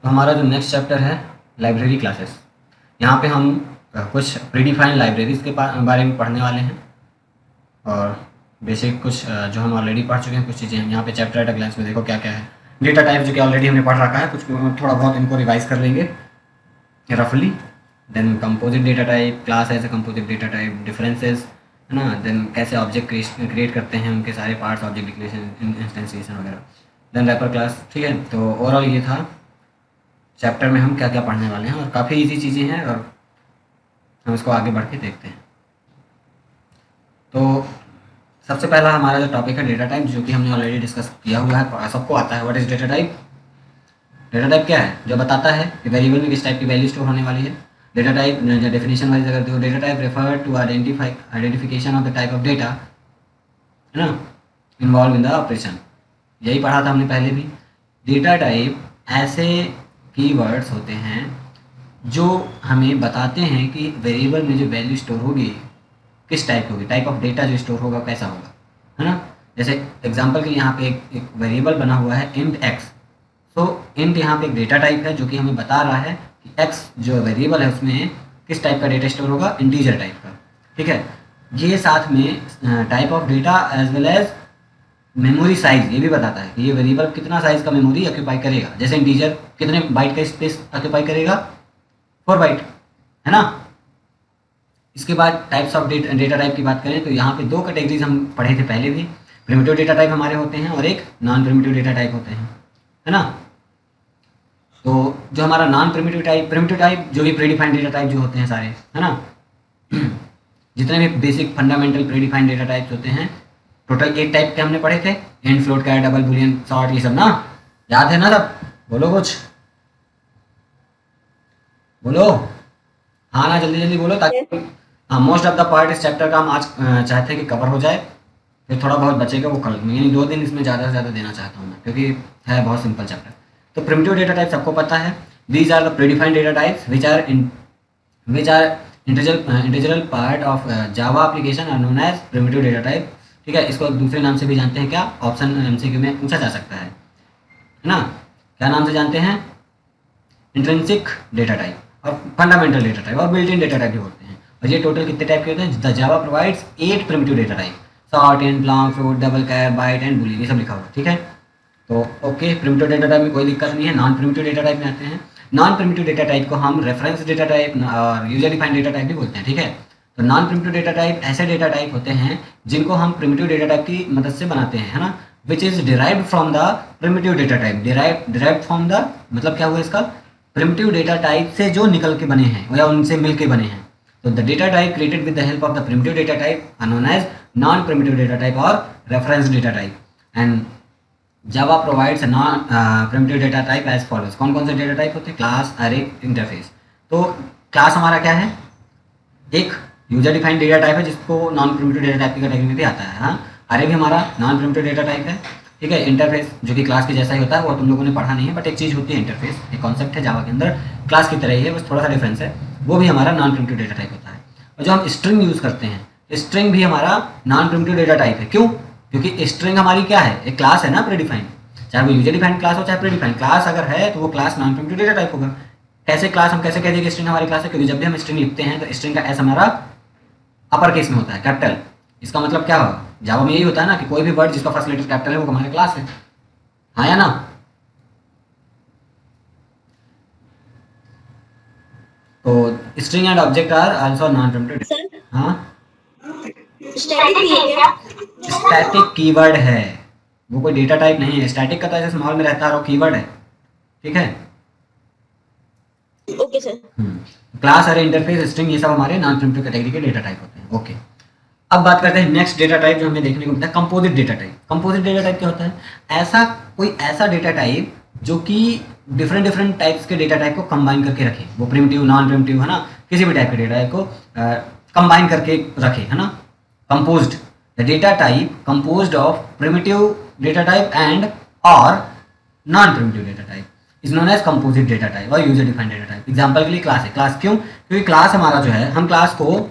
तो हमारा जो नेक्स्ट चैप्टर है लाइब्रेरी क्लासेस। यहाँ पे हम कुछ प्रीडिफाइंड लाइब्रेरीज के बारे में पढ़ने वाले हैं और बेसिक कुछ जो हम ऑलरेडी पढ़ चुके हैं कुछ चीज़ें हम यहाँ पे चैप्टर एट अ ग्लांस में देखो क्या क्या है। डेटा टाइप जो कि ऑलरेडी हमने पढ़ रखा है, कुछ थोड़ा बहुत इनको रिवाइज कर लेंगे रफली। Then composite data type, class as a composite data type, differences है ना। देन कैसे ऑब्जेक्ट क्रिएट करते हैं, उनके सारे पार्ट्स, ऑब्जेक्ट डिक्लेरेशन, इंस्टेंसिएशन वगैरह। Then wrapper class. ठीक है, तो ओवरऑल ये था चैप्टर में हम क्या क्या पढ़ने वाले हैं और काफ़ी इजी चीज़ें हैं और हम इसको आगे बढ़ के देखते हैं। तो सबसे पहला हमारा जो टॉपिक है डेटा टाइप, जो कि हमने ऑलरेडी डिस्कस किया हुआ है, सबको आता है। What is data type? Data type क्या है? जो बताता है कि वेरिएबल में किस टाइप की वैल्यू स्टोर होने वाली है। डेटा टाइप डेफिनेशन वाइज अगर देखो, data type refer to identification of the type of data, है ना, इन्वॉल्व इन द ऑपरेशन। यही पढ़ा था हमने पहले भी। डेटा टाइप ऐसे कीवर्ड्स होते हैं जो हमें बताते हैं कि वेरिएबल में जो वैल्यू स्टोर होगी किस टाइप की होगी, टाइप ऑफ डेटा जो स्टोर होगा कैसा होगा, है ना। जैसे एग्जांपल के लिए यहाँ पे एक वेरिएबल बना हुआ है इंट एक्स। सो इंट यहाँ पे एक डेटा टाइप है जो कि हमें बता रहा है कि एक्स जो वेरिएबल है उसमें किस टाइप का डेटा स्टोर होगा, इंटीजर टाइप का। ठीक है, ये साथ में type of data as well as memory size ये भी बताता है कि ये वेरिएबल कितना साइज का मेमोरी ऑक्यूपाई करेगा। जैसे इंटीजर कितने बाइट का स्पेस ऑक्यूपाई करेगा, 4 बाइट, है ना। इसके बाद टाइप्स ऑफ डेटा टाइप की बात करें तो यहाँ पे दो कैटेगरीज हम पढ़े थे पहले भी। प्रिमिटिव डेटा टाइप हमारे होते हैं और एक नॉन प्रिमिटिव डेटा टाइप होते हैं, है ना। तो जो हमारा नॉन प्रिमिटिव टाइप जो भी प्रीडिफाइंड डेटा टाइप जो होते हैं सारे, है ना, जितने भी basic fundamental predefined data types होते हैं, टोटल 8 टाइप के हमने पढ़े थे। इंट, फ्लोट, कैर, डबल, बुलियन, सॉर्ट, ये सब ना याद है ना सब? बोलो कुछ, बोलो। हाँ ना, जल्दी जल्दी बोलो Yes. ताकि हाँ, मोस्ट ऑफ द पार्ट इस चैप्टर का हम आज चाहते हैं कि कवर हो जाए। फिर थोड़ा बहुत बचेगा वो कल, यानी 2 दिन इसमें ज़्यादा से ज़्यादा देना चाहता हूँ मैं, क्योंकि है बहुत सिंपल चैप्टर। तो प्रिमिटिव डेटा टाइप सबको पता है। These are the predefined data types which are integral part of Java application are known as primitive data type. ठीक है, इसको दूसरे नाम से भी जानते हैं क्या? ऑप्शन एमसीक्यू में पूछा जा सकता है ना। क्या नाम से जानते हैं? इंट्रिंसिक डेटा टाइप और फंडामेंटल डेटा टाइप और बिल्ट इन डेटा टाइप भी होते हैं। और ये टोटल कितने टाइप के होते हैं? The Java provides 8 primitive data type, short, int, long, float, double, char, byte and boolean, ये सब लिखा हुआ है। ठीक है, तो ओके, प्रिमिटिव डेटा टाइप में कोई दिक्कत नहीं है। नॉन प्रिमिटिव डेटा टाइप में आते हैं। नॉन प्रिमिटिव डेटा टाइप को हम रेफरेंस डेटा टाइप और यूजर डिफाइंड डेटा टाइप भी बोलते हैं। ठीक है, तो नॉन प्रिमिटिव डेटा टाइप ऐसे डेटा टाइप होते हैं जिनको हम प्रिमिटिव डेटा टाइप की मदद से बनाते हैं, है ना। Which is derived from the primitive data type. Derived from the मतलब क्या हुआ इसका? प्रिमिटिव डेटा टाइप से जो निकल के बने हैं या उनसे मिल के बने हैं। तो the data type created with the help of the primitive data type are known as non primitive data type और reference data type. And Java provides non primitive data type as follows. कौन कौन से data type होते हैं? Class, अरे, interface. तो class हमारा क्या है? एक यूजर डिफाइंड डेटा टाइप है जिसको नॉन प्रिमिटिव डेटा टाइप की कैटेगरी में भी आता है। हाँ, अरे भी हमारा नॉन प्रिमिटिव डेटा टाइप है। ठीक है, इंटरफेस जो कि क्लास के जैसा ही होता है, वो तुम लोगों ने पढ़ा नहीं है, बट एक चीज़ होती है इंटरफेस, एक कॉन्सेप्ट है जावा के अंदर, क्लास की तरह ही है, बस थोड़ा सा डिफरेंस है। वो भी हमारा नॉन प्रिमिटिव डेटा टाइप होता है। और जो हम स्ट्रिंग यूज़ करते हैं, स्ट्रिंग भी हमारा नॉन प्रिमिटिव डेटा टाइप है। क्यों? क्योंकि स्ट्रिंग हमारी क्या है? एक क्लास है ना, प्रीडिफाइंड। चाहे वो यूजर डिफाइंड क्लास हो चाहे प्रीडिफाइंड क्लास, अगर है तो वो class non primitive data type होगा। कैसे क्लास हम कैसे कह देंगे स्ट्रिंग हमारी क्लास है? क्योंकि जब भी हम स्ट्रिंग लिखते हैं तो स्ट्रिंग का एस हमारा अपर केस में होता है, कैपिटल। इसका मतलब क्या होगा? जावा में यही होता है ना कि कोई भी वर्ड जिसका फर्स्ट लेटर कैपिटल है वो हमारे क्लास है। हाँ या ना? तो string and object are also non sir, primitive. हाँ, स्टैटिक भी है क्या? स्टैटिक कीवर्ड है, वो कोई डेटा टाइप नहीं है। स्टैटिक का तो ऐसे माहौल में रहता है और कीवर्ड है। ठीक है। Okay sir. क्लास, अरे, इंटरफेस, स्ट्रिंग, ये सब हमारे नॉन प्रिमिटिव कैटेगरी के डेटा टाइप होते हैं। ओके, अब बात करते हैं नेक्स्ट डेटा टाइप जो हमें देखने को मिलता है, composite data type. Composite data type क्या होता है? ऐसा कोई ऐसा डेटा टाइप जो कि डिफरेंट डिफरेंट टाइप्स के डेटा टाइप को कंबाइन करके रखे। वो प्रिमिटिव, नॉन प्रिमिटिव, है ना, किसी भी टाइप के डेटा टाइप को कंबाइन करके रखे, है ना। Composed, the data type composed of primitive data type and और non primitive data type is known as composite data type और user defined data type. Example के लिए क्लास है। क्लास क्यों? क्योंकि क्लास हमारा जो है, हम क्लास को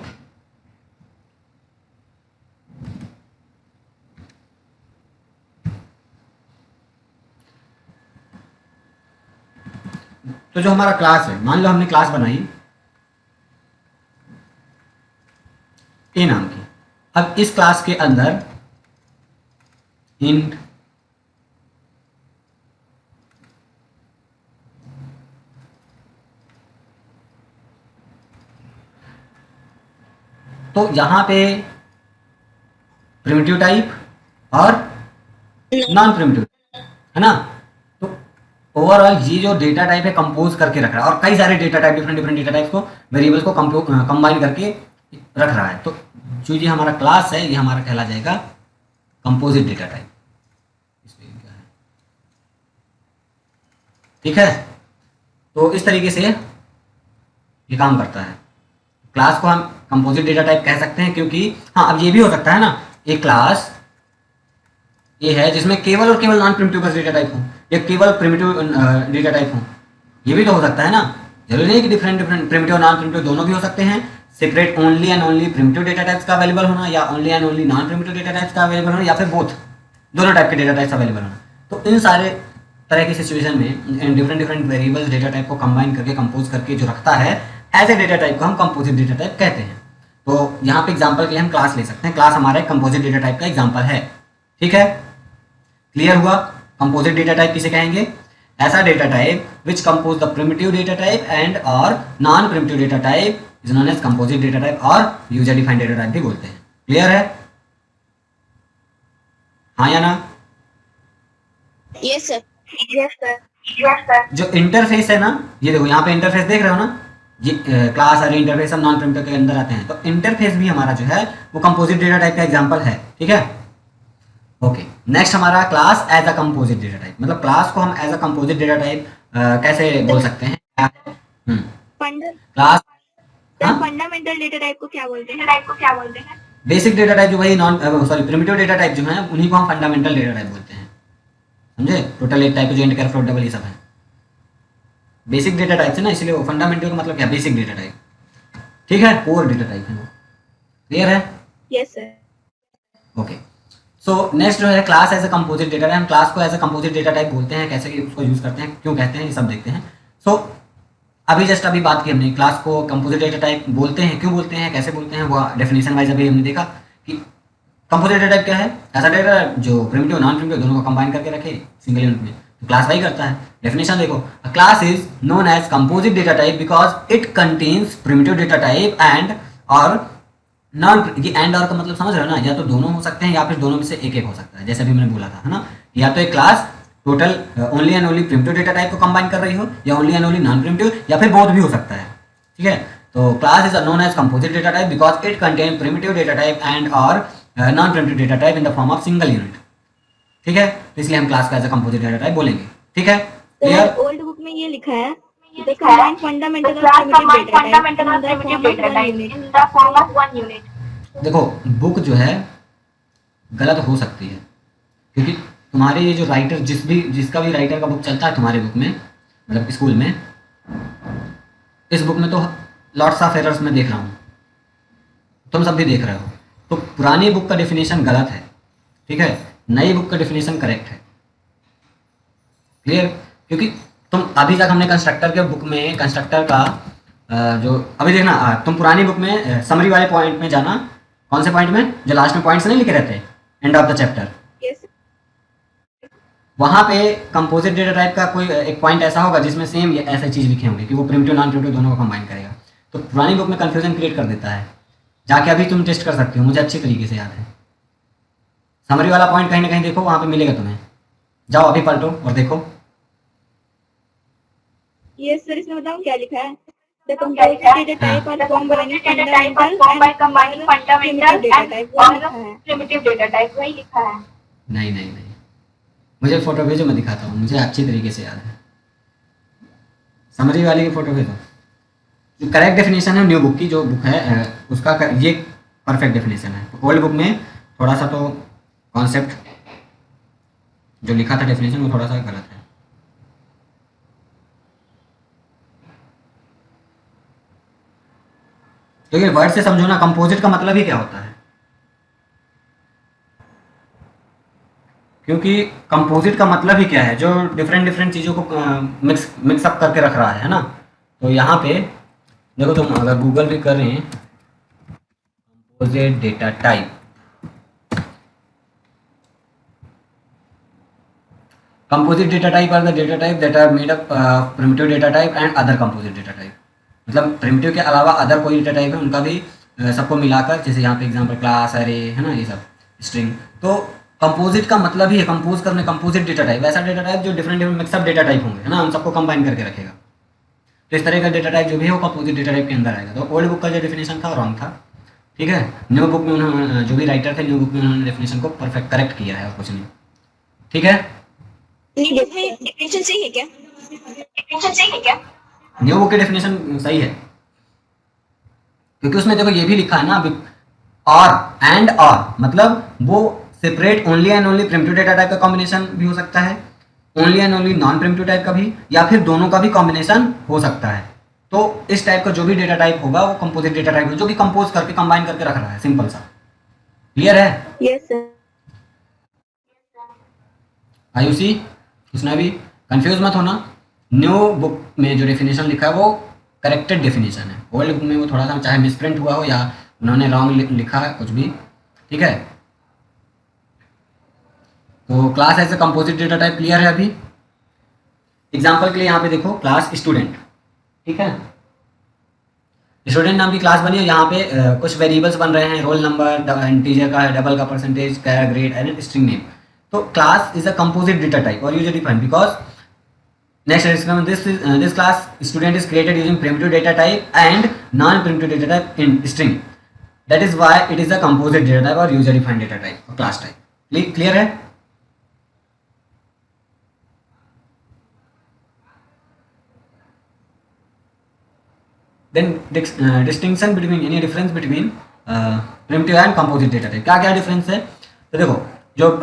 तो जो हमारा क्लास है, मान लो हमने क्लास बनाई ए नाम की। अब इस क्लास के अंदर इंट तो यहां पे प्रिमिटिव टाइप और नॉन प्रिमिटिव है ना। तो ओवरऑल ये जो डेटा टाइप है कंपोज करके रख रहा है, और कई सारे data type, different different data types को, वेरिएबल्स को कंबाइन करके रख रहा है। तो जो ये हमारा क्लास है, ये हमारा कहला जाएगा कंपोजिट डेटा टाइप। ठीक है, तो इस तरीके से ये काम करता है। क्लास को हम कंपोजिट डेटा टाइप कह सकते हैं, क्योंकि हाँ, अब ये भी हो सकता है ना, एक क्लास ये है जिसमें केवल और केवल नॉन प्रिमिटिव का डेटा टाइप हो, या केवल प्रिमिटिव डेटा टाइप हो। ये भी तो हो सकता है ना, जरूरी नहीं कि डिफरेंट डिफरेंट प्रिमिटिव और नॉन प्रिमिटिव दोनों भी हो सकते हैं। Separate only and only primitive data types का अवेलेबल होना, या only and only non primitive data types का अवेलेबल होना, या फिर बोथ, दोनों टाइप के डेटा टाइप्स अवेलेबल होना। तो इन सारे तरह की सिचुएशन में different different variables data type को कंबाइन करके, कंपोज करके जो रखता है, ऐसे डेटा टाइप को हम कंपोजिट डेटा टाइप कहते हैं। तो यहाँ पे एग्जांपल के लिए हम क्लास ले सकते हैं। क्लास हमारा एक कंपोजिट डेटा टाइप का एग्जांपल है। ठीक है, क्लियर हुआ? कंपोजिट डेटा टाइप किसे कहेंगे? ऐसा data type which compose the primitive data type and और non primitive data type is known as composite data type, और यूजर डिफाइंड डेटा टाइप भी बोलते हैं। क्लियर है? हाँ या ना? Yes sir. Yes sir. जो इंटरफेस है ना, ये देखो यहाँ पे इंटरफेस देख रहे हो ना, ये क्लास और इंटरफेस सब नॉन प्रिमिटिव के अंदर आते हैं। तो इंटरफेस भी हमारा जो है वो कंपोजिट डेटा टाइप का एग्जांपल है। ठीक है, ओके। नेक्स्ट हमारा class as a composite data type, मतलब क्लास को हम as a composite data type कैसे बोल सकते हैं? क्लास फंडामेंटल डेटा टाइप को क्या बोलते हैं? बेसिक डेटा टाइप जो वही non sorry primitive data type जो है उन्हीं को हम फंडामेंटल डेटा टाइप बोलते हैं। समझे? टोटल एक टाइप जो इंट कैर फ्लोट डबल ये सब है बेसिक डेटा टाइप से ना, इसलिए वो फंडामेंटल का मतलब क्या? Basic data type. ठीक है, कोर डेटा टाइप है वो। क्लियर है? Yes sir. Okay. So next जो है class as a composite data type. हम क्लास को as a composite data type बोलते हैं, कैसे उसको यूज करते हैं, क्यों कहते हैं, ये सब देखते हैं। सो अभी बात की हमने, क्लास को कंपोजिट डेटा टाइप बोलते हैं, क्यों बोलते हैं, कैसे बोलते हैं, वो डेफिनेशन वाइज अभी हमने देखा कि कंपोजिट डेटा टाइप क्या है? ऐसा डेटा जो प्रिमिटिव नॉन प्रिमिटिव दोनों को कंबाइन करके रखे सिंगल यूनिट में, तो क्लास वही करता है। डेफिनेशन देखो, a class is known as composite data type because it contains primitive data type and और नॉन। ये एंड और का मतलब समझ रहे हो ना, या तो दोनों हो सकते हैं या फिर दोनों में से एक एक हो सकता है। जैसे अभी मैंने बोला था, है ना, या तो एक class total only and only primitive data type को कंबाइन कर रही हो, या only and only non primitive, या फिर बोथ भी हो सकता है। ठीक है, तो class is known as composite data type because it contain primitive data type and और non primitive data type in the form of single unit. ठीक है, तो इसलिए हम क्लास का as a composite data type बोलेंगे। ठीक है, क्लियर? ओल्ड बुक में ये लिखा है the combined fundamental और primitive data type in the form of one unit. देखो, बुक जो है गलत हो सकती है, क्योंकि तुम्हारे ये जो राइटर जिसका भी राइटर का बुक चलता है तुम्हारे बुक में, मतलब स्कूल में, इस बुक में तो लॉट्स ऑफ एरर्स में देख रहा हूँ, तुम सब भी देख रहे हो। तो पुरानी बुक का डेफिनेशन गलत है, ठीक है, नई बुक का डेफिनेशन करेक्ट है। क्लियर? क्योंकि तुम अभी तक हमने कंस्ट्रक्टर के बुक में कंस्ट्रक्टर का जो अभी देखना, तुम पुरानी बुक में समरी वाले पॉइंट में जाना। कौन से पॉइंट में? जो लास्ट में पॉइंट्स नहीं लिखे रहते, एंड ऑफ द चैप्टर, वहाँ पे कंपोजिट डेटा टाइप का कोई एक पॉइंट ऐसा होगा जिसमें सेम ये ऐसे चीज़ लिखे होंगे कि वो प्रिमिटिव नॉन प्रिमिटिव दोनों को कंबाइन करेगा। तो पुरानी बुक में कंफ्यूजन क्रिएट कर देता है। जाके अभी तुम टेस्ट कर सकते हो, मुझे अच्छी तरीके से याद है। समरी वाला पॉइंट कहीं ना कहीं देखो, वहाँ पे मिलेगा तुम्हें। जाओ अभी पलटो और देखो। यस सर, इसमें बताऊं क्या लिखा है? The composite data type are formed by combining fundamental and primitive data type वही लिखा है। नहीं नहीं नहीं, मुझे फोटो भेजो, मैं दिखाता हूँ, मुझे अच्छी तरीके से याद है। समरी वाली की फोटो भेजो। जो करेक्ट डेफिनेशन है न्यू बुक की, जो बुक है उसका ये परफेक्ट डेफिनेशन है। ओल्ड बुक में थोड़ा सा तो कॉन्सेप्ट जो लिखा था डेफिनेशन वो थोड़ा सा गलत है। तो ये वर्ड से समझो ना, कंपोजिट का मतलब ही क्या होता है। क्योंकि कंपोजिट का मतलब ही क्या है, जो डिफरेंट डिफरेंट चीज़ों को मिक्सअप करके रख रहा है ना। तो यहाँ पे देखो, तुम अगर गूगल भी कर रहे हैं composite data type, composite data type are the data type that are made up primitive data type and other composite data type। मतलब प्रिमिटिव के अलावा अदर कोई डेटा टाइप है उनका भी सबको मिलाकर, जैसे यहाँ पे एग्जांपल क्लास, अरे, है ना, ये सब स्ट्रिंग। तो कंपोजिट का मतलब ही है कंपोज करने, कंपोजिट डेटा टाइप ऐसा डेटा टाइप जो different different mix up data type होंगे, है ना, उन सबको कंबाइन करके रखेगा। तो इस तरह का डेटा टाइप जो भी है वो कंपोजिट डेटा टाइप के अंदर आएगा। तो ओल्ड बुक का जो डेफिनेशन था रॉन्ग था, ठीक है। न्यू बुक में उन्होंने, जो भी राइटर थे, न्यू बुक में उन्होंने डेफिनेशन को परफेक्ट करेक्ट किया है और कुछ नहीं, ठीक है। नहीं, बुक में डेफिनेशन सही है क्या? न्यू बुक की डेफिनेशन सही है, क्योंकि उसमें देखो ये भी लिखा है ना अभी, और एंड और, मतलब वो separate only and only primitive data type का कॉम्बिनेशन भी हो सकता है, only and only non primitive type का भी, या फिर दोनों का भी कॉम्बिनेशन हो सकता है। तो इस टाइप का जो भी डेटा टाइप होगा वो कंपोजिट डेटा टाइप, जो भी कंपोज करके कंबाइन करके रख रहा है, सिंपल सा। क्लियर है? Yes sir. आयुषी, उसने भी कंफ्यूज मत होना, न्यू बुक में जो डेफिनेशन लिखा है वो करेक्टेड डेफिनेशन है। ओल्ड बुक में वो थोड़ा सा चाहे मिसप्रिंट हुआ हो या उन्होंने रॉन्ग लिखा है कुछ भी, ठीक है। तो class as a composite data type clear है अभी। एग्जाम्पल के लिए यहाँ पे देखो, क्लास स्टूडेंट, ठीक है, स्टूडेंट नाम की क्लास बनी है। यहाँ पे कुछ वेरिएबल्स बन रहे हैं, रोल नंबर, इंटीजर का है, डबल का, परसेंटेज का, ग्रेड एंड स्ट्रिंग नेम। तो class is a composite data type और user defined because this class student is created using primitive data type and non-primitive data type in string. That is why it is a composite data type or user defined data type or class type. Clear है? Then distinction between, any difference between primitive and composite data type, क्या क्या difference है? तो देखो, जो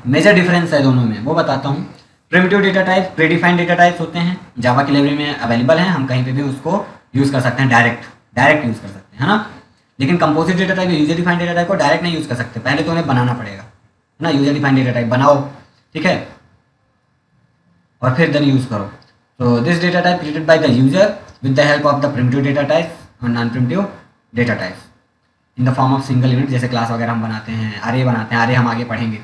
major difference है दोनों में वो बताता हूँ। Primitive data type predefined data types होते हैं, जावा की लाइब्रेरी में अवेलेबल हैं, हम कहीं पे भी उसको यूज़ कर सकते हैं, डायरेक्ट यूज़ कर सकते हैं, है ना। लेकिन composite data type, user defined data type को डायरेक्ट नहीं यूज़ कर सकते, पहले तो उन्हें बनाना पड़ेगा, है ना। यूजर डिफाइंड डेटा टाइप बनाओ, ठीक है, और फिर देन यूज़ करो। तो this data type created by the user with the help of the primitive data type और non primitive data types in the form of single unit, जैसे class वगैरह हम बनाते हैं, अरे बनाते हैं, अरे हम आगे पढ़ेंगे।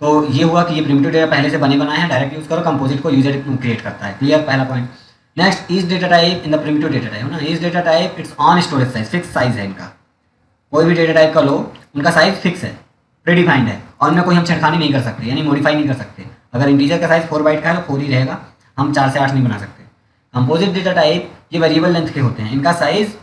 तो ये हुआ कि ये प्रिमिटिव डेटा पहले से बने बनाए हैं, डायरेक्ट यूज करो, कंपोजिट को यूजर क्रिएट करता है। क्लियर, पहला point. Next, each data type in the primitive data type, है ना, each data type it's on storage size, fix size है इनका। कोई भी डेटा टाइप का लो, उनका साइज फिक्स है, प्रीडिफाइंड है, और उनमें कोई हम छेड़खानी नहीं कर सकते, यानी मॉडिफाई नहीं कर सकते। अगर इंटीजर का साइज 4 बाइट का है तो 4 ही रहेगा, हम 4 से 8 नहीं बना सकते। कंपोजिट डेटा टाइप ये वेरिएबल लेंथ के होते हैं, इनका साइज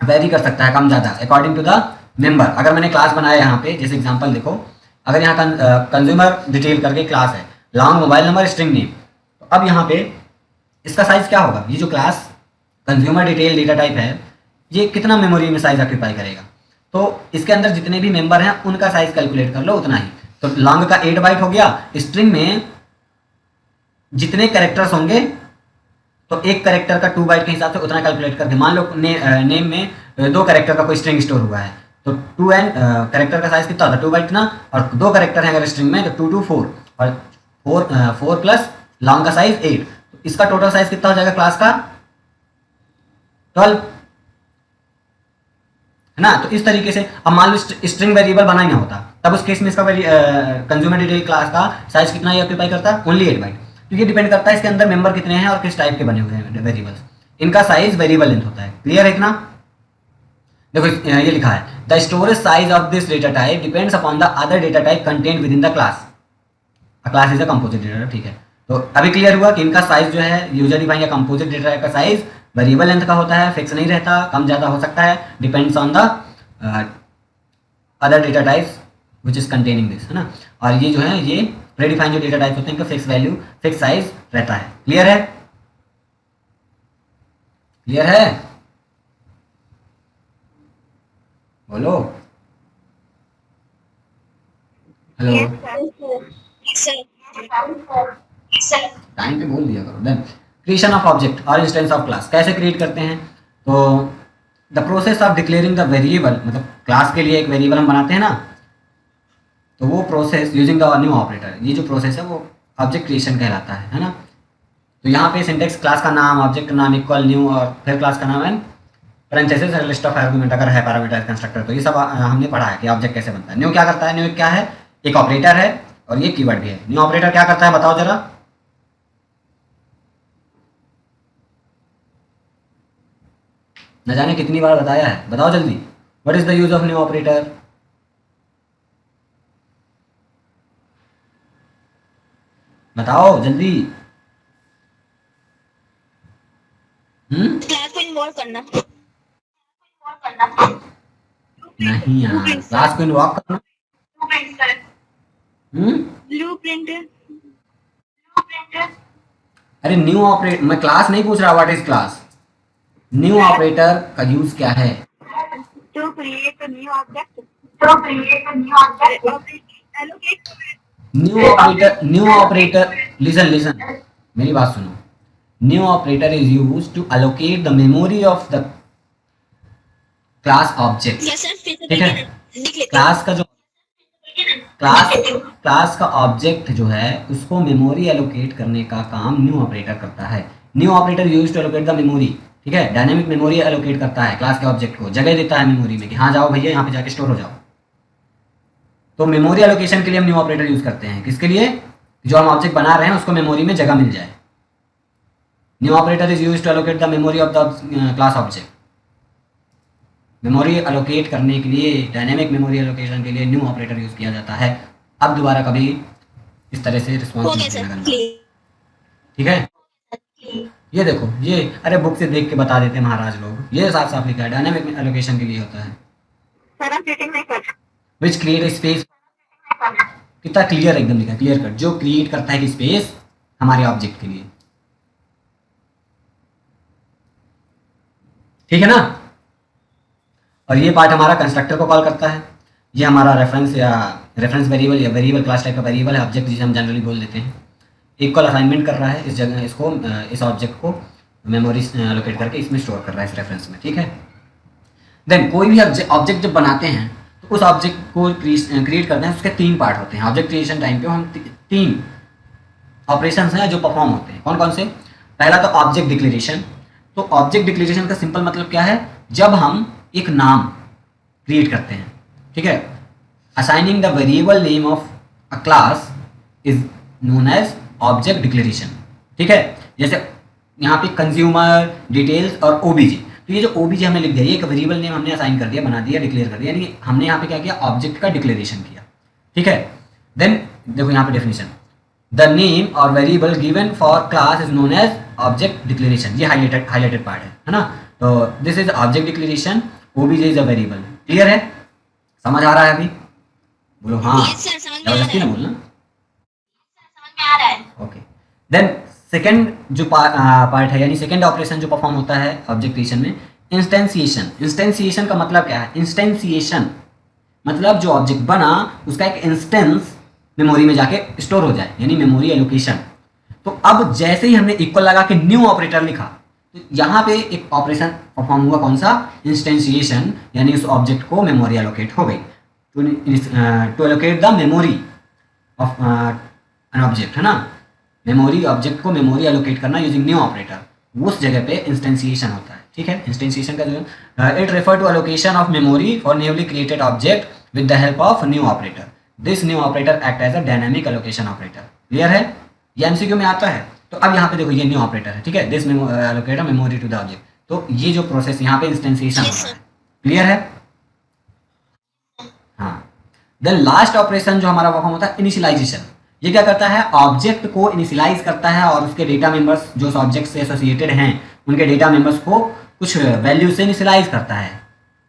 वेरी कर सकता है, कम ज़्यादा, अकॉर्डिंग टू द मेंबर। अगर मैंने क्लास बनाया यहाँ पे, जैसे एग्जांपल देखो, अगर यहाँ कंज्यूमर डिटेल करके क्लास है, long mobile number, string name, तो अब यहाँ पे इसका साइज क्या होगा? ये जो class consumer detail data type है, ये कितना मेमोरी में साइज ऑक्यूपाई करेगा? तो इसके अंदर जितने भी मेंबर हैं उनका साइज कैलकुलेट कर लो, उतना ही। तो लॉन्ग का 8 बाइट हो गया, स्ट्रिंग में जितने कैरेक्टर्स होंगे तो एक कैरेक्टर का 2 बाइट के हिसाब से उतना कैलकुलेट करके, मान लो नेम में 2 कैरेक्टर का कोई स्ट्रिंग स्टोर हुआ है, तो 2 एंड कैरेक्टर का साइज कितना होता है? 2 बाइट ना, और 2 कैरेक्टर है अगर स्ट्रिंग में तो 2 2 4, और 4 प्लस लॉन्ग का साइज 8, तो इसका टोटल साइज कितना हो जाएगा क्लास का? 12, है ना। तो इस तरीके से अब मान लो स्ट्रिंग वेरिएबल बना ही ना होता, तब उस केस में इसका कंज्यूमर डिटेल क्लास का साइज कितना ही ऑक्यूपाई करता है? Only 8 byte. तो ये डिपेंड करता है इसके अंदर मेंबर कितने हैं और किस टाइप के बने हुए हैं वेरिएबल्स, इनका साइज वेरिएबल लेंथ होता है। क्लियर है इतना? देखो ये लिखा है, the storage size of this data type depends upon the other data type content with in the class. A class is a composite data type, ठीक है। तो अभी क्लियर हुआ कि इनका साइज जो है यूजर डिफाइन या कंपोजिट डेटा टाइप का साइज वेरिएबल लेंथ का होता है, फिक्स नहीं रहता, कम ज़्यादा हो सकता है, depends on the other data types which is containing this, है ना। और ये जो है ये प्रीडिफाइंड जो डेटा टाइप होते हैं इनका फिक्स वैल्यू, फिक्स साइज रहता है। क्लियर है? क्लियर है? बोलो हेलो। टाइम पे बोल दिया करो। देन क्रिएशन ऑफ ऑब्जेक्ट और इंस्टेंस ऑफ क्लास कैसे क्रिएट करते हैं? तो the process of declaring the variable, मतलब क्लास के लिए एक वेरिएबल हम बनाते हैं ना, तो वो process using the new operator, ये जो प्रोसेस है वो ऑब्जेक्ट क्रिएशन कहलाता है ना। तो यहाँ पे सिंटेक्स क्लास का नाम, ऑब्जेक्ट का नाम इक्वल न्यू और फिर क्लास का नाम है पैरेंथेसिस लिस्ट ऑफ आर्गुमेंट अगर है पैरामीटर कंस्ट्रक्टर। तो ये सब हमने पढ़ा है कि ऑब्जेक्ट कैसे बनता है। न्यू क्या करता है, न्यू क्या है, एक ऑपरेटर है और ये कीवर्ड भी है। न्यू ऑपरेटर क्या करता है बताओ जरा, न जाने कितनी बार बताया है, बताओ जल्दी। What is the use of new operator, बताओ जल्दी। क्लास को इन्वॉल्व करना, नहीं यार, क्लास को इन्वॉल्व करना। ब्लूप्रिंट। अरे न्यू ऑपरेटर, मैं क्लास नहीं पूछ रहा, what is class. New operator का यूज क्या है, to create new object, allocate. New operator listen listen, मेरी बात सुनो। New operator is use to allocate the memory of the class object. ठीक है, क्लास का जो क्लास का ऑब्जेक्ट जो है उसको मेमोरी एलोकेट करने का काम न्यू ऑपरेटर करता है। New operator use to allocate the memory, ठीक है, डायनेमिक मेमोरी एलोकेट करता है, क्लास के ऑब्जेक्ट को जगह देता है मेमोरी में कि हाँ जाओ भैया यहाँ पे जाके स्टोर हो जाओ। तो मेमोरी एलोकेशन के लिए हम न्यू ऑपरेटर यूज करते हैं, किसके लिए, जो हम ऑब्जेक्ट बना रहे हैं उसको मेमोरी में जगह मिल जाए। New operator is use to allocate the memory of the class object. Memory allocate करने के लिए, डायनेमिक मेमोरी एलोकेशन के लिए न्यू ऑपरेटर यूज किया जाता है। अब दोबारा कभी इस तरह से रिस्पॉन्स नहीं करना, ठीक है। ये देखो, ये अरे बुक से देख के बता देते हैं महाराज लोग, ये साफ साफ लिखा है डायनेमिक एलोकेशन के लिए होता है, विच क्रिएट स्पेस। कितना क्लियर एकदम लिखा है, क्लियर कट, जो क्रिएट करता है कि स्पेस हमारे ऑब्जेक्ट के लिए, ठीक है ना। और ये पार्ट हमारा कंस्ट्रक्टर को कॉल करता है। ये हमारा रेफरेंस वेरिएबल या वेरिएबल क्लास टाइप का वेरिएबल है, ऑब्जेक्ट जिसे हम जनरली बोल देते हैं। इक्वल असाइनमेंट कर रहा है इस जगह, इसको इस ऑब्जेक्ट को मेमोरी एलोकेट करके इसमें स्टोर कर रहा है इस रेफरेंस में, ठीक है। देन कोई भी ऑब्जेक्ट जब बनाते हैं तो उस ऑब्जेक्ट को क्रिएट करते हैं, उसके 3 पार्ट होते हैं। ऑब्जेक्ट क्रिएशन टाइम पे हम 3 ऑपरेशंस हैं जो परफॉर्म होते हैं। कौन कौन से, पहला तो ऑब्जेक्ट डिक्लेरेशन। तो ऑब्जेक्ट डिक्लेरेशन का सिंपल मतलब क्या है, जब हम एक नाम क्रिएट करते हैं, ठीक है, assigning the variable name of a class is known as object declaration, ठीक है। जैसे यहाँ पे कंज्यूमर डिटेल्स और ओबीजे, तो ये जो ओबीजे हमने लिख दिया, ये एक वेरिएबल नेम हमने असाइन कर दिया, बना दिया, डिक्लेयर कर दिया, यानी हमने यहाँ पे क्या किया, ऑब्जेक्ट का डिक्लेरेशन किया, ठीक है। देन देखो यहाँ पे डेफिनेशन, द नेम और variable given for class is known as object declaration, ये हाईलाइटेड पार्ट है ना। तो this is object declaration, OBJ is a variable. Clear है, समझ आ रहा है अभी, बोलो हाँ, जबरदस्ती ना बोलना। ओके, देन सेकंड जो पार्ट है, यानी सेकंड ऑपरेशन जो परफॉर्म होता है ऑब्जेक्ट क्रिएशन में, इंस्टेंसिएशन। इंस्टेंसिएशन का मतलब क्या है, इंस्टेंसिएशन मतलब जो ऑब्जेक्ट बना उसका एक इंस्टेंस मेमोरी में जाके स्टोर हो जाए, यानी मेमोरी एलोकेशन। तो अब जैसे ही हमने इक्वल लगा के न्यू ऑपरेटर लिखा, तो यहाँ पे एक ऑपरेशन परफॉर्म हुआ, कौन सा, इंस्टेंसिएशन, यानी उस ऑब्जेक्ट को मेमोरी एलोकेट हो गई। To allocate the memory of an object, है ना, मेमोरी ऑब्जेक्ट को मेमोरी एलोकेट करना यूजिंग न्यू ऑपरेटर, उस जगह पे इंस्टेंसिएशन होता है, ठीक है। इंस्टेंसिएशन का जो it refer to allocation of memory for newly created object with the help of new operator. This new operator act as a dynamic allocation operator. Clear है, ये एमसीक्यू में आता है। तो अब यहाँ पे देखो ये न्यू ऑपरेटर है, ठीक है, this allocator memory to the object. तो ये जो प्रोसेस यहाँ पे इंस्टेंसिएशन हो रहा है, क्लियर है, हाँ। देन लास्ट ऑपरेशन जो हमारा परफॉर्म होता है, इनिशियलाइजेशन। ये क्या करता है, ऑब्जेक्ट को इनिशियलाइज करता है और उसके डेटा मेंबर्स जो उस ऑब्जेक्ट से एसोसिएटेड हैं उनके डेटा मेंबर्स को कुछ वैल्यू से इनिशियलाइज करता है।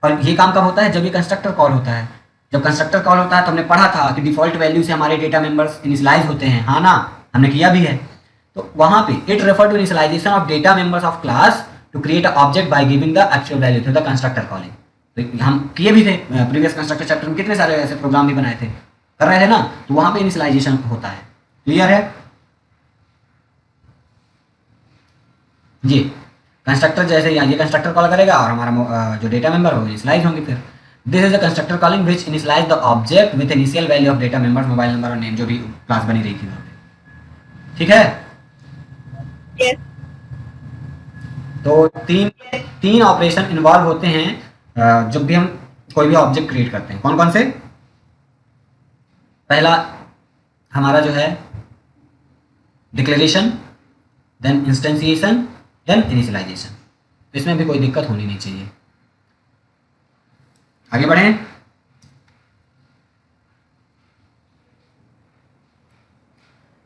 और ये काम कब होता है, जब ये कंस्ट्रक्टर कॉल होता है। जब कंस्ट्रक्टर कॉल होता है तो हमने पढ़ा था कि डिफॉल्ट वैल्यू से हमारे डेटा मेंबर्स इनिशियलाइज होते हैं, हाँ ना, हमने किया भी है। तो वहाँ पे it refer to initialisation of data members of class to create a object by giving the actual value through the constructor calling. तो हम किए भी थे प्रीवियस कंस्ट्रक्टर चैप्टर में, कितने सारे ऐसे प्रोग्राम भी बनाए थे, कर रहे थे ना। तो वहाँ पे इनिशियलाइजेशन होता है। क्लियर है, ये कंस्ट्रक्टर जैसे ये कंस्ट्रक्टर कॉल करेगा और हमारा जो डेटा मेंबर होगा इनिशियलाइज होंगे। फिर this is a constructor calling which initialise the object with initial value of data members, mobile number और नेम, जो भी क्लास बनी रही थी वहाँ पे। ठीक है, Yes. तो तीन तीन ऑपरेशन इन्वॉल्व होते हैं जब भी हम कोई भी ऑब्जेक्ट क्रिएट करते हैं। कौन कौन से? पहला हमारा जो है डिक्लेरेशन, देन इंस्टेंसिएशन, देन इनिशियलाइजेशन। इसमें भी कोई दिक्कत होनी नहीं चाहिए। आगे बढ़ें।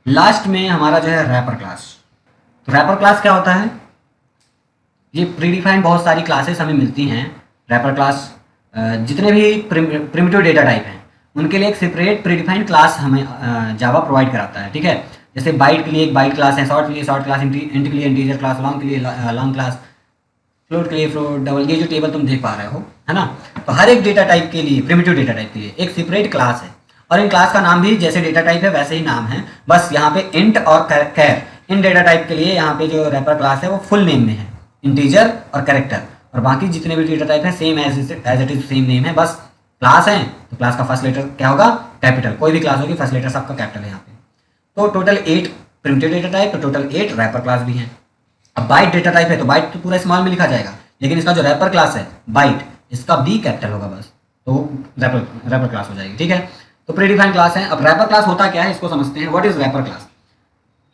लास्ट में हमारा जो है रैपर क्लास। तो रैपर क्लास क्या होता है? ये प्रीडिफाइंड बहुत सारी क्लासेस हमें मिलती हैं। रैपर क्लास जितने भी प्रिमिटिव डेटा टाइप हैं उनके लिए एक सेपरेट प्रीडिफाइंड क्लास हमें जावा प्रोवाइड कराता है। ठीक है, जैसे बाइट के लिए एक बाइट क्लास है, शॉर्ट के लिए शॉर्ट क्लास, इंट के लिए इंटीजर क्लास, लॉन्ग के लिए लॉन्ग क्लास, फ्लोट के लिए फ्लोट, डबल। ये जो टेबल तुम देख पा रहे हो है ना, तो हर एक डेटा टाइप के लिए, प्रिमिटिव डेटा टाइप के लिए एक सेपरेट क्लास है। और इन क्लास का नाम भी जैसे डेटा टाइप है वैसे ही नाम है, बस यहाँ पे इंट और कैर, इन डेटा टाइप के लिए यहाँ पे जो रैपर क्लास है वो फुल नेम में है, इंटीजर और कैरेक्टर। और बाकी जितने भी डेटा टाइप है same as it is same name है, बस क्लास है तो क्लास का फर्स्ट लेटर क्या होगा? कैपिटल। कोई भी क्लास होगी फर्स्ट लेटर सबका कैपिटल है यहाँ पे। तो टोटल 8 प्रिमिटिव डेटा टाइप, तो टोटल 8 रैपर क्लास भी हैं। अब बाइट डेटा टाइप है तो बाइट तो पूरा स्मॉल में लिखा जाएगा, लेकिन इसका जो रैपर क्लास है बाइट, इसका बी कैपिटल होगा बस, तो रैपर क्लास हो जाएगी। ठीक है, तो प्रीडिफाइंड क्लास है। अब रैपर क्लास होता क्या है इसको समझते हैं। What is wrapper class?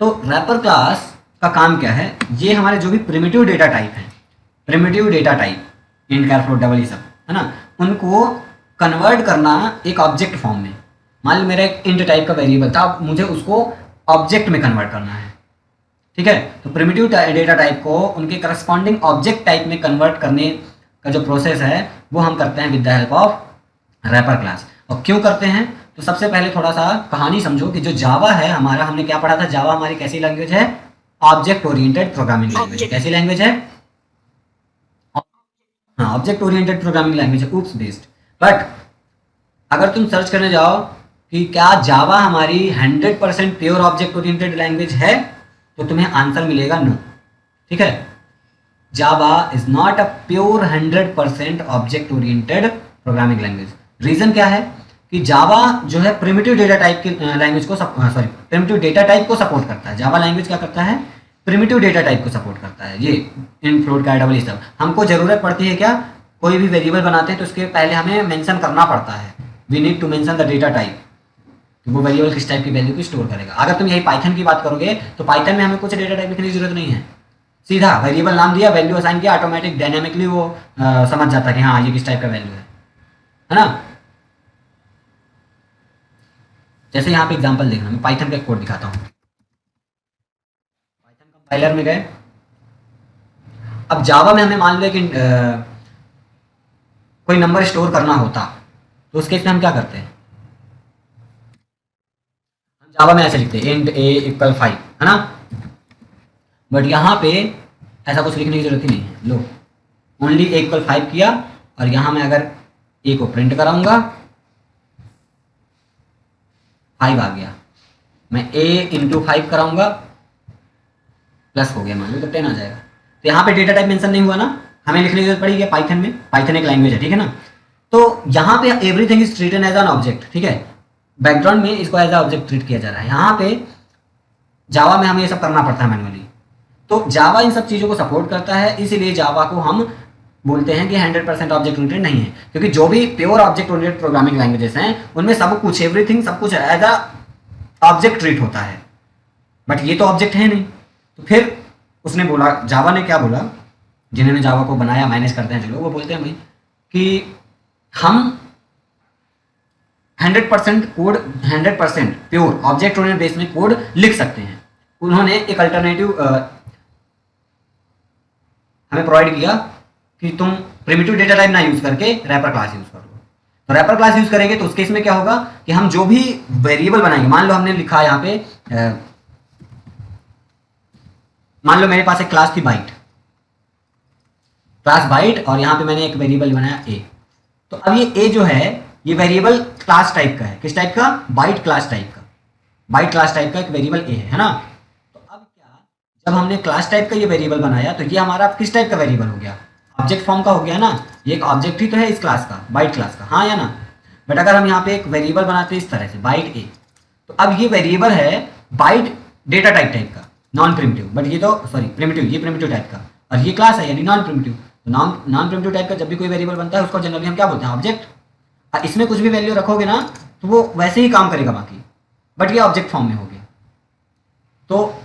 तो रैपर क्लास का काम क्या है? ये हमारे जो भी प्रिमिटिव डेटा टाइप है, primitive data type, int, char, float, double, ये सब है ना, उनको कन्वर्ट करना एक ऑब्जेक्ट फॉर्म में। मान लो मेरा एक इंट टाइप का वेरिएबल था, अब मुझे उसको ऑब्जेक्ट में कन्वर्ट करना है। ठीक है, तो प्रिमिटिव डेटा टाइप को उनके करस्पॉन्डिंग ऑब्जेक्ट टाइप में कन्वर्ट करने का जो प्रोसेस है वो हम करते हैं with the help of wrapper class. और क्यों करते हैं? तो सबसे पहले थोड़ा सा कहानी समझो कि जो जावा है हमारा, हमने क्या पढ़ा था? जावा हमारी कैसी लैंग्वेज है? Object oriented programming language. कैसी लैंग्वेज है? हाँ, ऑब्जेक्ट ओरिएंटेड प्रोग्रामिंग लैंग्वेज है, ऊप्स बेस्ड। बट अगर तुम सर्च करने जाओ कि क्या जावा हमारी 100% प्योर ऑब्जेक्ट ओरिएंटेड लैंग्वेज है, तो तुम्हें आंसर मिलेगा नो। ठीक है, Java is not a pure 100% object oriented programming language. Reason क्या है कि जावा जो है प्रिमिटिव डेटा टाइप की लैंग्वेज को प्रिमिटिव डेटा टाइप को सपोर्ट करता है। जावा लैंग्वेज क्या करता है? प्रिमिटिव डेटा टाइप को सपोर्ट करता है। ये इन फ्लोट का डबल, ये सब हमको जरूरत पड़ती है क्या? कोई भी वेरिएबल बनाते हैं तो उसके पहले हमें मेंशन करना पड़ता है, we need to mention the data type, तो वो वेरिएबल किस टाइप की वैल्यू को स्टोर करेगा। अगर तुम यही पाइथन की बात करोगे तो पाइथन में हमें कुछ डेटा टाइप लिखने की जरूरत नहीं है, सीधा वेरिएबल नाम दिया, वैल्यू असाइन किया, ऑटोमेटिक डायनामिकली वो समझ जाता है कि हाँ ये किस टाइप का वैल्यू है ना। जैसे यहाँ पे एग्जांपल देखना, मैं पाइथन का एक कोड दिखाता हूँ। पाइथन कंपाइलर में गए, अब जावा में हमें मान लो कि कोई नंबर स्टोर करना होता तो उस केस में हम क्या करते हैं? हम जावा में ऐसे लिखते हैं इंट a इक्वल 5, है ना। बट यहाँ पे ऐसा कुछ लिखने की जरूरत ही नहीं है। लो, ओनली a इक्वल 5 किया, और यहाँ मैं अगर a को प्रिंट कराऊंगा 5 आ गया, मैं a इंटू 5 कराऊंगा प्लस हो गया, मान लो तो 10 आ जाएगा। तो यहाँ पे डेटा टाइप मेंशन नहीं हुआ ना, हमें लिखने की जरूरत पड़ी है पाइथन में। पाइथन एक लैंग्वेज है, ठीक है ना। तो यहाँ पे everything is treated as an object. ठीक है, बैकग्राउंड में इसको एज ऑब्जेक्ट ट्रीट किया जा रहा है। यहाँ पे जावा में हमें ये सब करना पड़ता है मैनुअली। तो जावा इन सब चीज़ों को सपोर्ट करता है, इसीलिए जावा को हम बोलते हैं कि 100% ऑब्जेक्ट ओरिएंटेड नहीं है, क्योंकि जो भी pure object oriented programming languages हैं उनमें सब कुछ, एवरीथिंग, सब कुछ एज अ ऑब्जेक्ट ट्रीट होता है। बट ये तो ऑब्जेक्ट है नहीं। तो फिर उसने बोला, जावा ने क्या बोला, जिन्होंने जावा को बनाया, मैनेज करते हैं जो लोग, वो बोलते हैं भाई कि हम 100% code, 100% pure object oriented base में कोड लिख सकते हैं। उन्होंने एक अल्टरनेटिव हमें प्रोवाइड किया कि तुम प्रिमिटिव डेटा टाइप ना यूज करके रैपर क्लास यूज कर लो। तो रैपर क्लास यूज करेंगे तो उस केस में क्या होगा कि हम जो भी वेरिएबल बनाएंगे, मान लो हमने लिखा यहाँ पे मान लो मेरे पास एक क्लास थी बाइट, क्लास बाइट, और यहाँ पे मैंने एक वेरिएबल बनाया ए। तो अब ये ए जो है ये वेरिएबल क्लास टाइप का है। किस टाइप का? बाइट क्लास टाइप का। बाइट क्लास टाइप का एक वेरिएबल ए है ना। तो अब क्या, जब हमने क्लास टाइप का ये वेरिएबल बनाया तो ये हमारा किस टाइप का वेरिएबल हो गया? ऑब्जेक्ट फॉर्म का हो गया ना, ये एक ऑब्जेक्ट ही तो है इस क्लास का, बाइट क्लास का, हाँ या ना। बट अगर हम यहाँ पे एक वेरिएबल बनाते हैं इस तरह से बाइट ए, तो अब ये वेरिएबल है बाइट डेटा टाइप का, नॉन प्रिमिटिव, बट ये तो सॉरी प्रिमिटिव, ये प्रिमिटिव टाइप का, और ये क्लास है यानी नॉन प्रिमिटिव। तो नॉन प्रिमिटिव टाइप का जब भी कोई वेरिएबल बनता है उसको जनरली हम क्या बोलते हैं, ऑब्जेक्ट। और इसमें कुछ भी वैल्यू रखोगे ना तो वो वैसे ही काम करेगा बाकी, बट ये ऑब्जेक्ट फॉर्म में हो गया। तो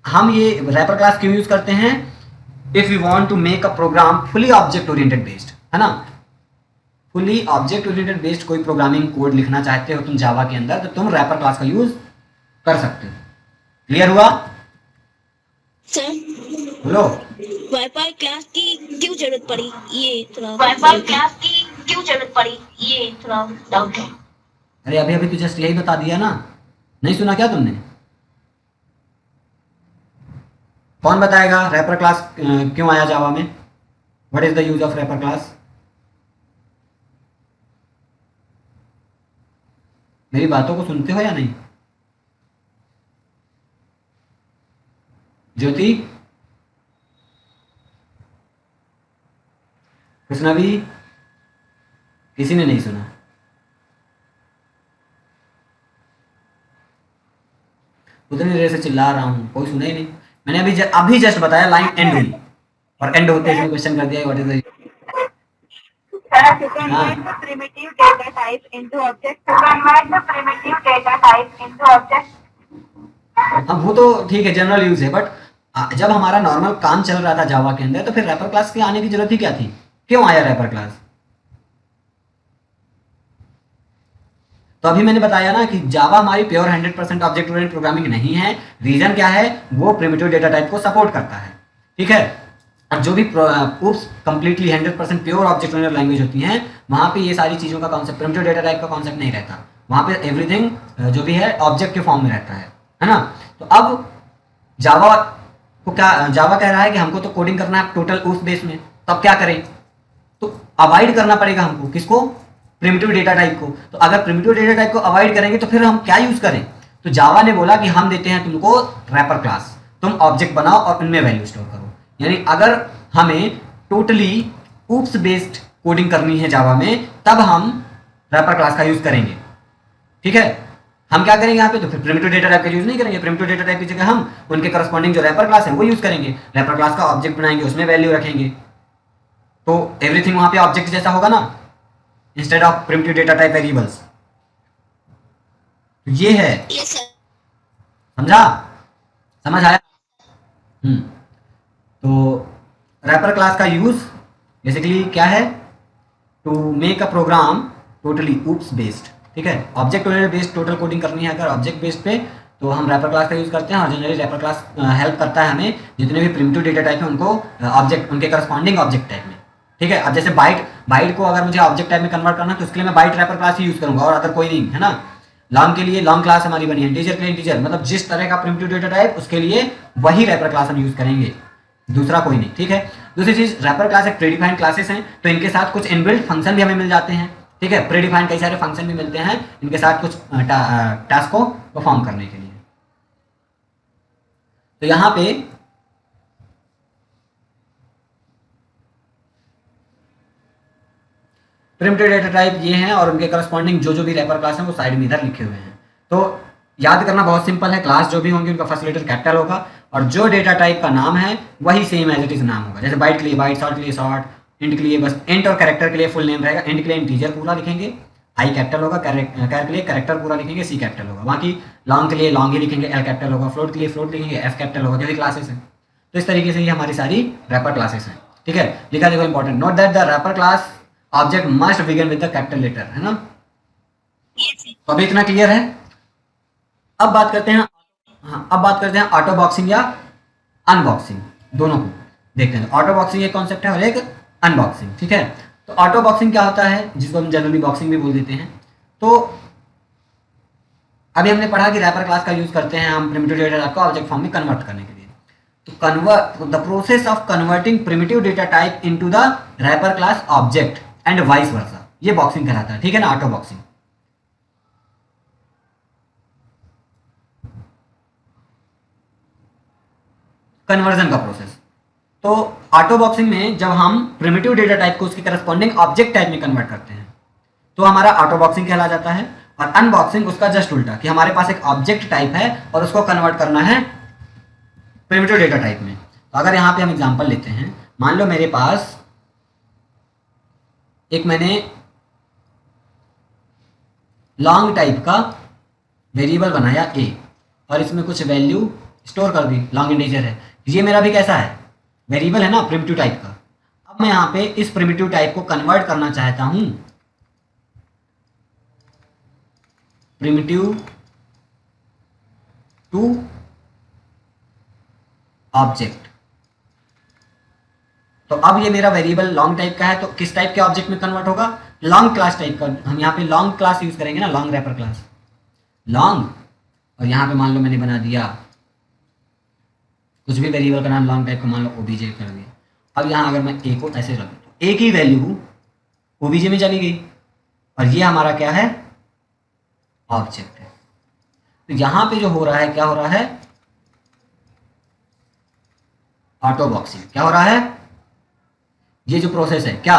हम ये रैपर क्लास क्यों यूज करते हैं, if you want to make a program fully object oriented based, है ना, फुली ऑब्जेक्ट ओरिएंटेड बेस्ड कोई प्रोग्रामिंग कोड लिखना चाहते हो तुम जावा के अंदर, तो तुम रैपर क्लास का यूज कर सकते हो। क्लियर हुआ? सर बोलो। वाईफाई क्लास की क्यों जरूरत पड़ी, ये थोड़ा वाईफाई क्लास की क्यों जरूरत पड़ी, ये थोड़ा डाउट है। अरे अभी अभी तो जस्ट यही बता दिया ना, नहीं सुना क्या तुमने? कौन बताएगा रैपर क्लास क्यों आया जावा में, what is the use of wrapper class? मेरी बातों को सुनते हो या नहीं? ज्योति, कृष्णवी, किसी ने नहीं सुना? उतनी देर से चिल्ला रहा हूँ, कोई सुना ही नहीं। मैंने अभी जस्ट बताया लाइन एंड हुई, और एंड होते इसमें क्वेश्चन कर दिया what is the, to convert the primitive data type into object, To convert the primitive data type into object. अब वो तो ठीक है जनरल यूज है, बट जब हमारा नॉर्मल काम चल रहा था जावा के अंदर तो फिर रैपर क्लास के आने की जरूरत ही क्या थी, क्यों आया रैपर क्लास? तो अभी मैंने बताया ना कि जावा हमारी प्योर 100% ऑब्जेक्ट ओरिएंटेड प्रोग्रामिंग नहीं है। रीजन क्या है, वो प्रिमिटिव डेटा टाइप को सपोर्ट करता है, ठीक है। और जो भी OOPs completely 100% pure object oriented language होती हैं वहाँ पे ये सारी चीज़ों का कॉन्सेप्ट, प्रिमिटिव डेटा टाइप का कॉन्सेप्ट नहीं रहता। वहाँ पे एवरीथिंग जो भी है ऑब्जेक्ट के फॉर्म में रहता है ना। तो अब जावा को क्या, जावा कह रहा है कि हमको तो कोडिंग करना है टोटल उस बेस में, तो अब क्या करें, तो अवॉइड करना पड़ेगा हमको, किसको, प्रिमिटिव डेटा टाइप को। तो अगर प्रिमिटिव डेटा टाइप को अवॉइड करेंगे तो फिर हम क्या यूज करें, तो जावा ने बोला कि हम देते हैं तुमको रैपर क्लास, तुम ऑब्जेक्ट बनाओ और उनमें वैल्यू स्टोर करो। यानी अगर हमें टोटली ऊप्स बेस्ड कोडिंग करनी है जावा में तब हम रैपर क्लास का यूज करेंगे, ठीक है। हम क्या करेंगे यहाँ पे, तो फिर प्रिमिटिव डेटा टाइप का यूज नहीं करेंगे, प्रिमिटिव डेटा टाइप की जगह हम उनके करस्पॉन्डिंग जो रैपर क्लास है वो यूज करेंगे, रैपर क्लास का ऑब्जेक्ट बनाएंगे उसमें वैल्यू रखेंगे, तो एवरीथिंग वहां पे ऑब्जेक्ट जैसा होगा ना, instead of primitive data type variables. ये है, yes sir, समझा, समझ आया? तो रैपर क्लास का यूज बेसिकली क्या है, to make a program totally OOPs based, ठीक है। Object oriented based total coding करनी है अगर ऑब्जेक्ट बेस्ड पे, तो हम रैपर क्लास का यूज करते हैं। और जनरली रैपर क्लास हेल्प करता है हमें जितने भी प्रिमिटिव डेटा टाइप है उनको ऑब्जेक्ट, उनके करस्पॉन्डिंग ऑब्जेक्ट टाइप में, ठीक है। अब जैसे बाइट को अगर मुझे ऑब्जेक्ट टाइप में कन्वर्ट करना है तो उसके लिए मैं बाइट रैपर क्लास ही यूज करूंगा और अदर कोई नहीं, है ना। लॉन्ग के लिए लॉन्ग क्लास हमारी बनी है, इंटीजर के लिए इंटीजर, मतलब जिस तरह का प्रिमिटिव डेटा टाइप उसके लिए वही रैपर क्लास हम यूज करेंगे, दूसरा कोई नहीं, ठीक है। दूसरी चीज, रैपर क्लास एक प्रीडिफाइंड क्लासेस हैं तो इनके साथ कुछ इनबिल्ट फंक्शन भी हमें मिल जाते हैं, ठीक है। प्रीडिफाइंड कई सारे फंक्शन भी मिलते हैं इनके साथ कुछ टास्क को परफॉर्म करने के लिए। तो यहाँ पे प्रिमिटिव डेटा टाइप ये हैं और उनके करस्पॉन्डिंग जो भी रैपर क्लास हैं वो साइड में इधर लिखे हुए हैं। तो याद करना बहुत सिंपल है, क्लास जो भी होंगी उनका फर्स्ट लेटर कैपिटल होगा और जो डेटा टाइप का नाम है वही सेम एज इट इज नाम होगा। जैसे बाइट के लिए बाइट, शॉर्ट के लिए शॉर्ट, इंट के लिए बस इंट और कैरेक्टर के लिए फुल नेम रहेगा। इंट के लिए इंटीजर पूरा लिखेंगे, आई कैपिटल होगा, कैर के लिए कैरेक्टर पूरा लिखेंगे, सी कैपिटल होगा। बाकी लॉन्ग के लिए लॉन्ग ही लिखेंगे, एल कैपिटल होगा। फ्लोट के लिए फ्लोट लिखेंगे, एफ कैपिटल होगा, जो भी क्लासेस हैं। तो इस तरीके से ये हमारी सारी रैपर क्लासेस हैं, ठीक है। लिखा देखो important, note that the wrapper class object must begin with the capital letter, है ना। तो अभी इतना क्लियर है। अब बात करते हैं, हाँ अब बात करते हैं ऑटो बॉक्सिंग या अनबॉक्सिंग, दोनों को देखते हैं। ऑटो बॉक्सिंग एक कॉन्सेप्ट है और एक अनबॉक्सिंग, ठीक है। तो ऑटो बॉक्सिंग क्या होता है, जिसको हम जनरली बॉक्सिंग भी बोल देते हैं। तो अभी हमने पढ़ा कि रैपर क्लास का यूज करते हैं हम प्रिमिटिव डेटा टाइप को ऑब्जेक्ट फॉर्म में कन्वर्ट करने के लिए। तो convert the process of converting primitive data type into the wrapper class object and vice versa, ये बॉक्सिंग कहलाता है, ठीक है ना, ऑटो बॉक्सिंग। कन्वर्जन का प्रोसेस। तो ऑटो बॉक्सिंग में जब हम प्रिमिटिव डेटा टाइप को उसके करस्पॉन्डिंग ऑब्जेक्ट टाइप में कन्वर्ट करते हैं तो हमारा ऑटो बॉक्सिंग कहला जाता है, और अनबॉक्सिंग उसका जस्ट उल्टा, कि हमारे पास एक ऑब्जेक्ट टाइप है और उसको कन्वर्ट करना है प्रिमिटिव डेटा टाइप में। तो अगर यहाँ पे हम एग्जांपल लेते हैं, मान लो मेरे पास एक मैंने लॉन्ग टाइप का वेरिएबल बनाया a और इसमें कुछ वैल्यू स्टोर कर दी, लॉन्ग इंटीजर है, ये मेरा भी कैसा है, वेरिएबल है ना, प्रिमिटिव टाइप का। अब मैं यहाँ पे इस प्रिमिटिव टाइप को कन्वर्ट करना चाहता हूं प्रिमिटिव टू ऑब्जेक्ट। तो अब ये मेरा वेरिएबल लॉन्ग टाइप का है, तो किस टाइप के ऑब्जेक्ट में कन्वर्ट होगा, लॉन्ग क्लास टाइप का। हम यहाँ पे लॉन्ग क्लास यूज करेंगे ना, लॉन्ग रैपर क्लास, लॉन्ग, और यहाँ पे मान लो मैंने बना दिया कुछ भी वेरिएबल का नाम लॉन्ग टाइप का, मान लो ओबीजे कर दिया। अब यहाँ अगर मैं ए को ऐसे रख दूँ तो ए की वैल्यू ओबीजे में चली गई, और ये हमारा क्या है, ऑब्जेक्ट है। तो यहाँ पे जो हो रहा है, क्या हो रहा है, ऑटो बॉक्सिंग। क्या हो रहा है, ये जो प्रोसेस है, क्या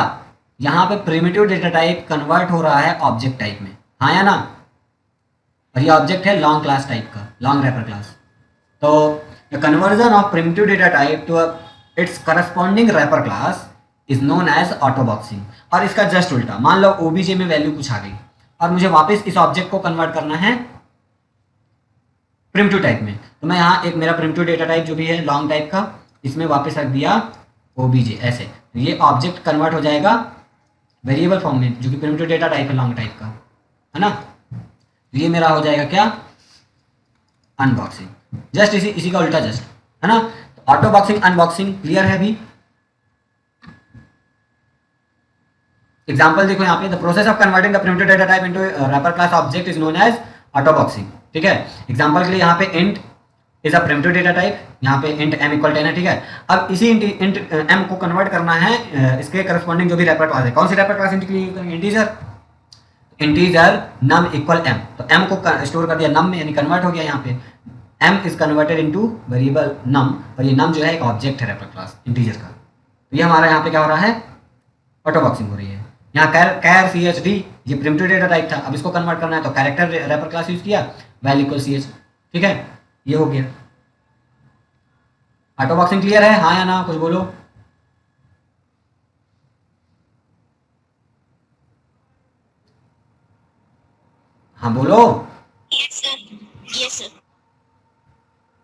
यहाँ पे प्रिमिटिव डेटा टाइप कन्वर्ट हो रहा है ऑब्जेक्ट टाइप में, हाँ या ना, और ये ऑब्जेक्ट है लॉन्ग क्लास टाइप का, लॉन्ग रैपर क्लास। तो the conversion of primitive data type to its corresponding wrapper class is known as auto boxing. और इसका जस्ट उल्टा, मान लो ओबीजे में वैल्यू कुछ आ गई और मुझे वापस इस ऑब्जेक्ट को कन्वर्ट करना है प्रिमिटिव टाइप में, तो मैं यहाँ एक मेरा प्रिमिटिव डेटा टाइप जो भी है लॉन्ग टाइप का, इसमें वापस रख दिया ओबीजे ऐसे, तो ये ऑब्जेक्ट कन्वर्ट हो जाएगा वेरिएबल फॉर्म में, जो कि प्रिमिटिव डेटा टाइप है लॉन्ग टाइप का, है ना। तो ये मेरा हो जाएगा क्या, अनबॉक्सिंग। जस्ट इसी का उल्टा जस्ट, है ना। तो ऑटो बॉक्सिंग अनबॉक्सिंग क्लियर है अभी। एग्जांपल देखो यहाँ पे, the process of converting the primitive data type into wrapper class object is known as auto boxing. ठीक है, एग्जांपल के लिए यहाँ पे int is a primitive data type, यहाँ पे इंट m इक्वल 10 है। ठीक है, अब इसी इंट m को कन्वर्ट करना है इसके करस्पॉन्डिंग जो भी रैपर क्लास है, कौन सी wrapper class integer, integer num equal m। तो m को स्टोर कर दिया नम में, यानी कन्वर्ट हो गया, यहाँ पे m is converted into variable num, और ये नम जो है एक ऑब्जेक्ट है रैपर क्लास इंटीजर का। तो ये हमारा यहाँ पे क्या हो रहा है, ऑटो बॉक्सिंग हो रही है। यहाँ कैर CHD ये प्रिमिटिव डेटा टाइप था, अब इसको कन्वर्ट करना है तो कैरेक्टर रैपर क्लास यूज किया, वैल इक्वल CH। ठीक है, ये हो गया। ऑटो बॉक्सिंग क्लियर है, हाँ या ना, कुछ बोलो। हाँ बोलो। Yes, sir. Yes, sir.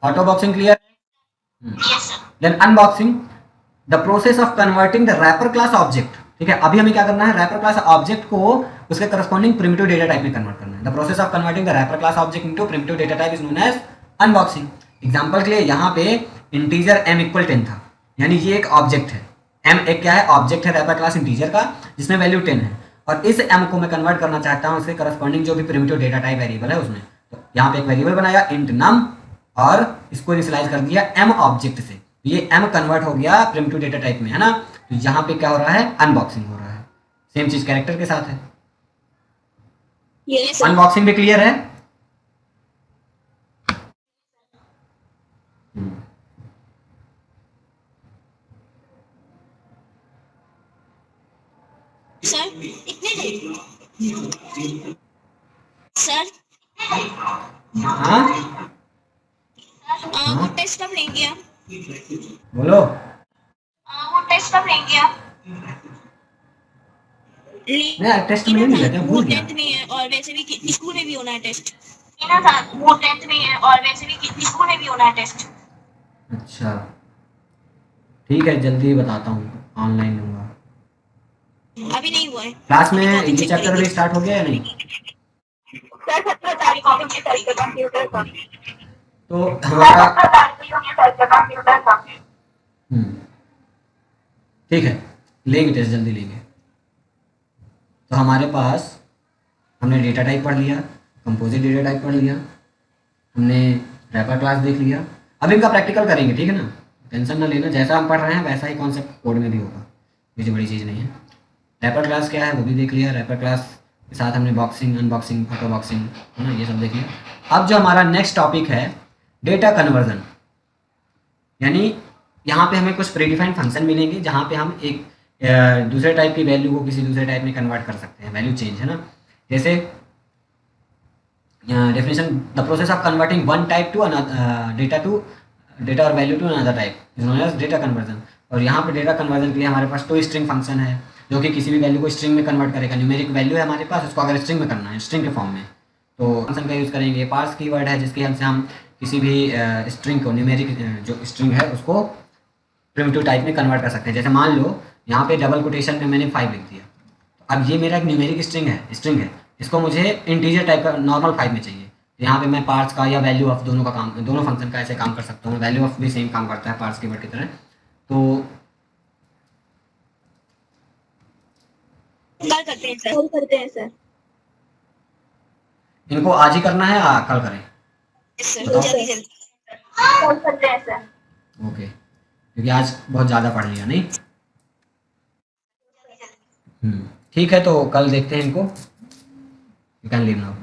Auto boxing clear है। Yes, sir. Then unboxing, the process of converting the wrapper class object. ठीक है, अभी हमें क्या करना है, रैपर क्लास ऑब्जेक्ट को उसके करस्पॉन्डिंग प्रिमिटिव डेटा टाइप में कन्वर्ट करना है। The process of converting the wrapper class object into primitive data type is known as unboxing. Example के लिए यहाँ पे इंटीजर m इक्वल 10 था, यानी ये एक ऑब्जेक्ट है, m एक क्या है, ऑब्जेक्ट है रैपर क्लास इंटीजर का, जिसमें वैल्यू 10 है, और इस m को मैं कन्वर्ट करना चाहता हूँ उसके करस्पॉन्डिंग जो भी प्रिमिटिव डेटा टाइप वेरिएबल है उसमें। तो यहाँ पे एक वेरिएबल बनाया इंट नम, और इसको इनिशियलाइज कर दिया m ऑब्जेक्ट से, ये m कन्वर्ट हो गया प्रिमिटिव डेटा टाइप में, है ना। तो यहाँ पे क्या हो रहा है, अनबॉक्सिंग हो रहा है, सेम चीज कैरेक्टर के साथ है। Yes, sir. अनबॉक्सिंग भी क्लियर है। Sir, sir, हाँ वो टेस्ट कब लेंगे आप? बोलो। वो टेस्ट कब लेंगे आप? नहीं टेस्ट में नहीं लेते, वो भूल गया। 10th में है और वैसे भी स्कूल में भी होना है टेस्ट। ना सर, वो 10th में है और वैसे भी स्कूल में भी होना है टेस्ट। अच्छा ठीक है, जल्दी बताता हूँ, ऑनलाइन लूँगा। अभी नहीं हुआ है। क्लास में ये चैप्टर भी स्टार्ट हो गया या नहीं? सर 17 तारीख को होंगे सर के कंप्यूटर का। तो हमारा कंप्यूटर का। ठीक है, लेंगे टेस्ट, जल्दी लेंगे। तो हमारे पास हमने डेटा टाइप पढ़ लिया, कंपोजिट डेटा टाइप पढ़ लिया, हमने रैपर क्लास देख लिया। अब इनका प्रैक्टिकल करेंगे, ठीक है ना, टेंशन ना लेना, जैसा हम पढ़ रहे हैं वैसा ही कॉन्सेप्ट कोड में भी होगा, ये बड़ी चीज़ नहीं है। रैपर क्लास क्या है वो भी देख लिया, रैपर क्लास के साथ हमने बॉक्सिंग, अनबॉक्सिंग, ऑटो बॉक्सिंग, है ना, ये सब देख लिया। अब जो हमारा नेक्स्ट टॉपिक है डेटा कन्वर्जन, यानी यहाँ पे हमें कुछ प्रीडिफाइंड फंक्शन मिलेंगे जहाँ पे हम एक दूसरे टाइप की वैल्यू को किसी दूसरे टाइप में कन्वर्ट कर सकते हैं, वैल्यू चेंज, है ना। जैसे definition, the process of converting one type to data और value to another type is known as data conversion. और यहाँ पे डेटा कन्वर्जन के लिए हमारे पास टू स्ट्रिंग फंक्शन है जो कि किसी भी वैल्यू को स्ट्रिंग में कन्वर्ट करेगा। न्यूमेरिक वैल्यू है हमारे पास, उसको अगर स्ट्रिंग में करना है, स्ट्रिंग के फॉर्म में, तो फंक्शन का यूज़ करेंगे। पार्स कीवर्ड है जिसकी हेल्प से हम किसी भी स्ट्रिंग को, न्यूमेरिक जो स्ट्रिंग है उसको प्रिमिटिव टाइप में कन्वर्ट कर सकते हैं। जैसे मान लो यहाँ पे डबल कोटेशन में मैंने 5 लिख दिया, तो अब ये मेरा एक न्यूमेरिक स्ट्रिंग है, इसको मुझे इंटीजर टाइप का नॉर्मल 5 में चाहिए। तो यहाँ पे मैं पार्ट्स का या वैल्यू ऑफ दोनों का काम, दोनों फंक्शन का ऐसे काम कर सकता हूँ। वैल्यू ऑफ भी सेम काम करता है पार्ट्स कीवर्ड की तरह। तो कल करते हैं सर। कॉल करते हैं सर। इनको आज ही करना है या कल करें? सर बताओ। जल्दी जल्दी कॉल करते हैं सर। ओके, क्योंकि आज बहुत ज़्यादा पढ़ लिया नहीं। ठीक है, तो कल देखते हैं इनको। You can leave now.